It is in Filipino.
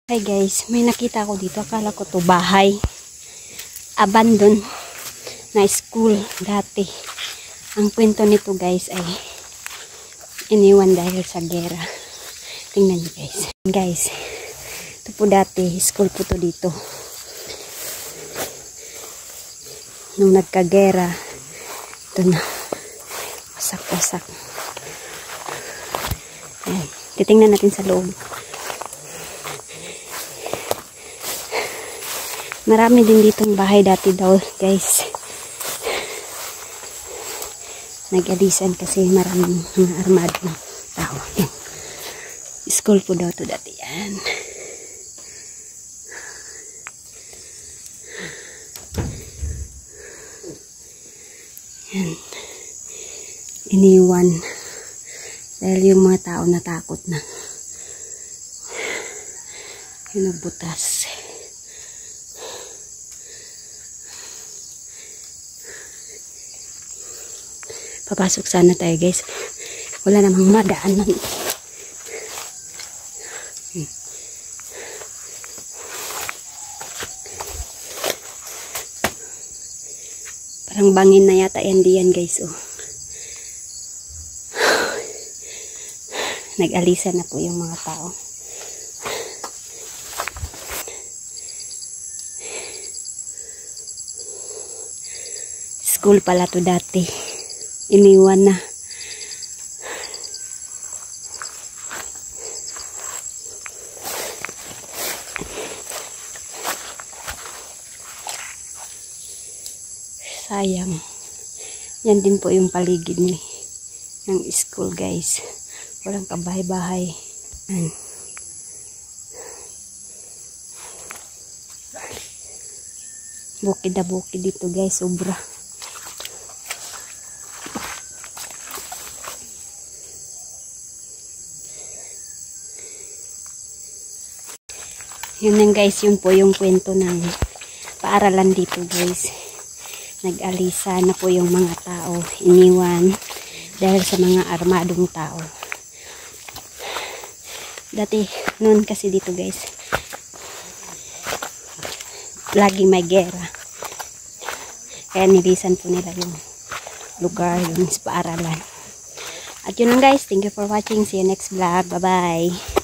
Hi guys, may nakita ako dito. Akala ko to bahay. Abandon na school dati. Ang kwento nito guys ay iniwan dahil sa gera. Tingnan niyo guys. Guys, ito po dati. School po to dito. Nung nagkagera, ito na. Wasak-wasak. Titingnan natin sa loob. Marami din ditong bahay dati daw guys. Nag-alisan kasi maraming mga armado ng tao. Yan. School po daw to dati yan. Yan. Iniwan. Dahil yung mga tao natakot na. Yun ang butas. Papasok sana tayo guys. Wala namang madaanan. Parang bangin na yata yan diyan guys. Oh. Nag-alisa na po yung mga tao. School pala to dati. Iniwan na. Sayang. Yan din po yung paligid ng school guys. Walang kabahay-bahay. Bukid na bukid dito guys. Sobra. Yun lang guys, yun po yung kwento ng paaralan dito guys. Nag-alisa na po yung mga tao, iniwan dahil sa mga armadong tao. Dati noon kasi dito guys, laging may gera. Kaya nilisan po nila yung lugar, yung paaralan. At yun lang guys, thank you for watching. See you next vlog. Bye bye.